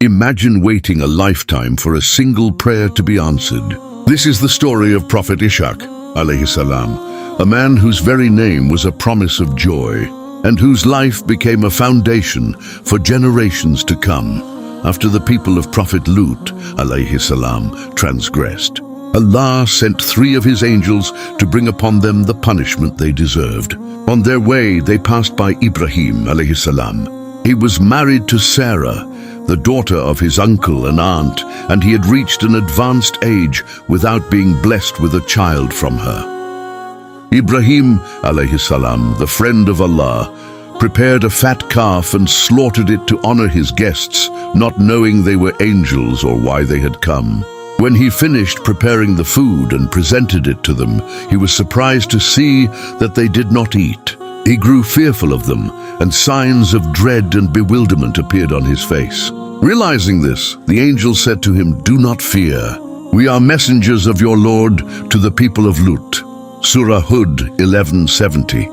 Imagine waiting a lifetime for a single prayer to be answered. This is the story of Prophet Ishaq, Alayhissalam, a man whose very name was a promise of joy, and whose life became a foundation for generations to come after the people of Prophet Lut, Alayhissalam, transgressed. Allah sent 3 of his angels to bring upon them the punishment they deserved. On their way, they passed by Ibrahim, Alayhissalam. He was married to Sarah, the daughter of his uncle and aunt, and he had reached an advanced age without being blessed with a child from her. Ibrahim, Alayhissalam, the friend of Allah, prepared a fat calf and slaughtered it to honor his guests, not knowing they were angels or why they had come. When he finished preparing the food and presented it to them, he was surprised to see that they did not eat. He grew fearful of them, and signs of dread and bewilderment appeared on his face. Realizing this, the angel said to him, "Do not fear. We are messengers of your Lord to the people of Lut." Surah Hud 11:70.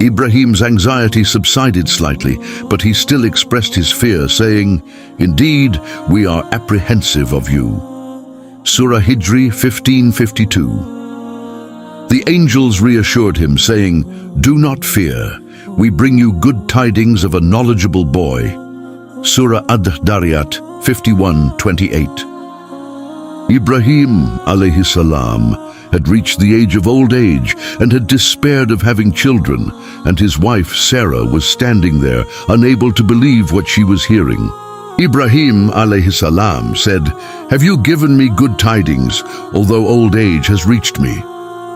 Ibrahim's anxiety subsided slightly, but he still expressed his fear, saying, "Indeed, we are apprehensive of you." Surah Hijr 15:52. The angels reassured him, saying, "Do not fear. We bring you good tidings of a knowledgeable boy." Surah Adh-Dhariyat 51:28. Ibrahim, Alayhissalam, had reached the age of old age and had despaired of having children, and his wife Sarah was standing there, unable to believe what she was hearing. Ibrahim, Alayhissalam, said, "Have you given me good tidings, although old age has reached me?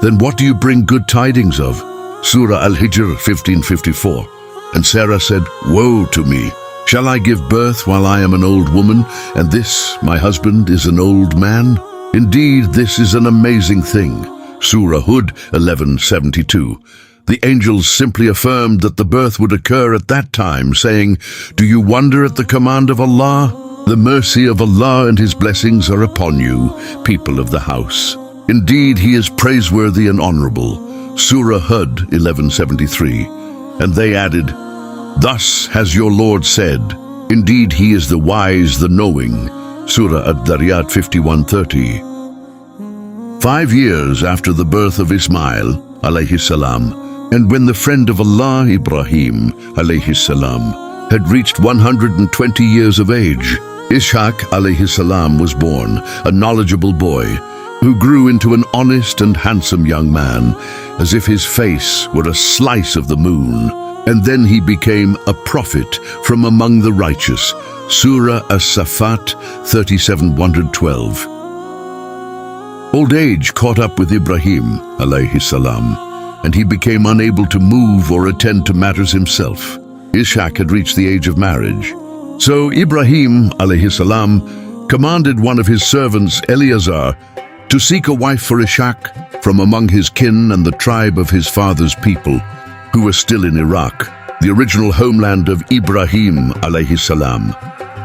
Then what do you bring good tidings of?" Surah Al-Hijr 15:54. And Sarah said, "Woe to me! Shall I give birth while I am an old woman, and this, my husband, is an old man? Indeed, this is an amazing thing." Surah Hud 11:72. The angels simply affirmed that the birth would occur at that time, saying, "Do you wonder at the command of Allah? The mercy of Allah and His blessings are upon you, people of the house. Indeed, He is praiseworthy and honorable." Surah Hud 11:73. And they added, "Thus has your Lord said, indeed He is the wise, the knowing." Surah Adh-Dhariyat 51:30. 5 years after the birth of Ismail, Alayhissalam, and when the friend of Allah, Ibrahim, Alayhissalam, had reached 120 years of age, Ishaq, Alayhissalam, was born, a knowledgeable boy, who grew into an honest and handsome young man, as if his face were a slice of the moon. And then he became a prophet from among the righteous. Surah As-Saffat 37:112. Old age caught up with Ibrahim, Alayhissalam, and he became unable to move or attend to matters himself. Ishaq had reached the age of marriage. So Ibrahim, Alayhissalam, commanded one of his servants, Eleazar, to seek a wife for Ishaq from among his kin and the tribe of his father's people, who were still in Iraq, the original homeland of Ibrahim, Alayhissalam.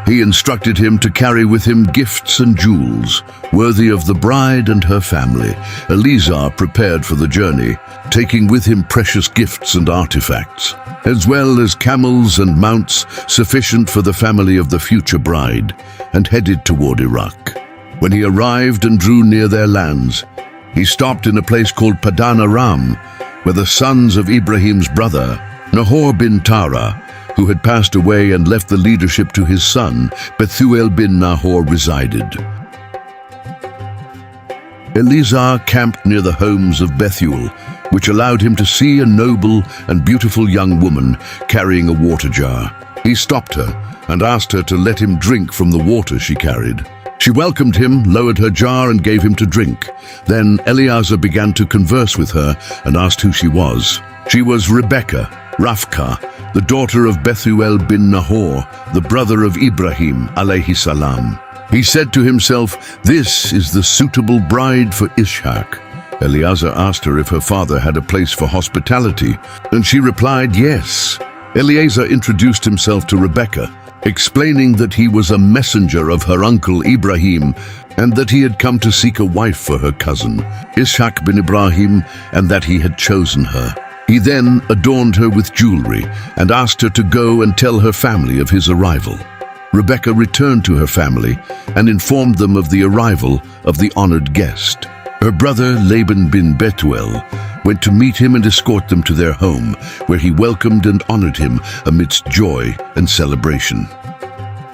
He instructed him to carry with him gifts and jewels, worthy of the bride and her family. Eleazar prepared for the journey, taking with him precious gifts and artifacts, as well as camels and mounts sufficient for the family of the future bride, and headed toward Iraq. When he arrived and drew near their lands, he stopped in a place called Padan Aram, where the sons of Ibrahim's brother, Nahor bin Tara, who had passed away and left the leadership to his son, Bethuel bin Nahor, resided. Eleazar camped near the homes of Bethuel, which allowed him to see a noble and beautiful young woman carrying a water jar. He stopped her and asked her to let him drink from the water she carried. She welcomed him, lowered her jar, and gave him to drink. Then Eleazar began to converse with her and asked who she was. She was Rebekah, Rafka, the daughter of Bethuel bin Nahor, the brother of Ibrahim, Alayhissalam. He said to himself, "This is the suitable bride for Ishaq." Eleazar asked her if her father had a place for hospitality, and she replied, "Yes." Eleazar introduced himself to Rebekah, explaining that he was a messenger of her uncle Ibrahim and that he had come to seek a wife for her cousin, Ishaq bin Ibrahim, and that he had chosen her. He then adorned her with jewelry and asked her to go and tell her family of his arrival. Rebekah returned to her family and informed them of the arrival of the honored guest. Her brother Laban bin Bethuel went to meet him and escort them to their home, where he welcomed and honored him amidst joy and celebration.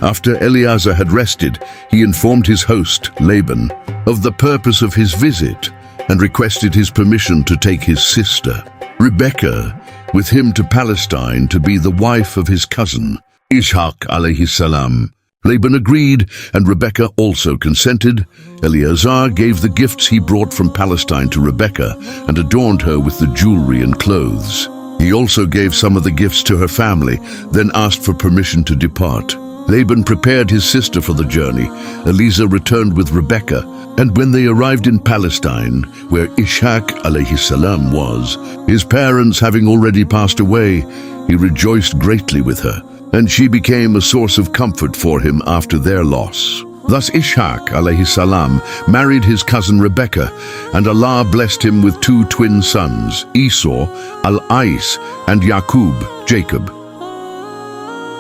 After Eliezer had rested, he informed his host, Laban, of the purpose of his visit and requested his permission to take his sister, Rebekah, with him to Palestine to be the wife of his cousin, Ishaq Alayhissalam. Laban agreed, and Rebekah also consented. Eliezer gave the gifts he brought from Palestine to Rebekah and adorned her with the jewelry and clothes. He also gave some of the gifts to her family, then asked for permission to depart. Laban prepared his sister for the journey. Eliezer returned with Rebekah, and when they arrived in Palestine, where Ishaq Alayhissalam was, his parents having already passed away, he rejoiced greatly with her, and she became a source of comfort for him after their loss. Thus Ishaq Alayhissalam married his cousin Rebekah, and Allah blessed him with 2 twin sons, Esau, Al-Ais, and Yaqub, Jacob.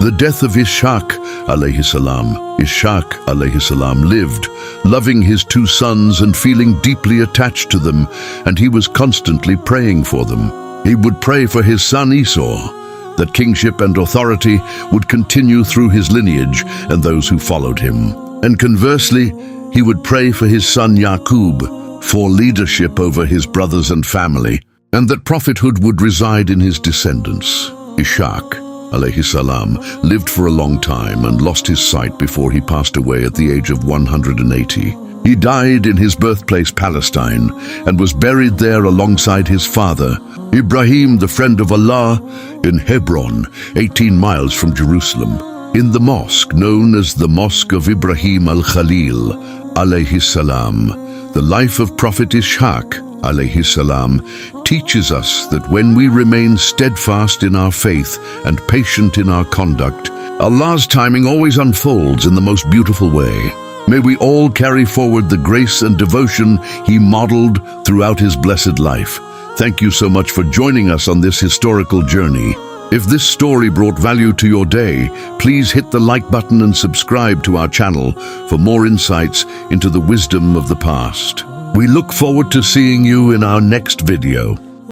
The death of Ishaq Alayhissalam. Ishaq Alayhissalam lived, loving his 2 sons and feeling deeply attached to them, and he was constantly praying for them. He would pray for his son Esau, that kingship and authority would continue through his lineage and those who followed him. And conversely, he would pray for his son Yaqub for leadership over his brothers and family, and that prophethood would reside in his descendants. Ishaq Alayhissalam lived for a long time and lost his sight before he passed away at the age of 180. He died in his birthplace Palestine and was buried there alongside his father, Ibrahim, the friend of Allah, in Hebron, 18 miles from Jerusalem, in the mosque known as the Mosque of Ibrahim al-Khalil, alayhissalam. The life of Prophet Ishaq, alayhissalam, teaches us that when we remain steadfast in our faith and patient in our conduct, Allah's timing always unfolds in the most beautiful way. May we all carry forward the grace and devotion he modeled throughout his blessed life. Thank you so much for joining us on this historical journey. If this story brought value to your day, please hit the like button and subscribe to our channel for more insights into the wisdom of the past. We look forward to seeing you in our next video.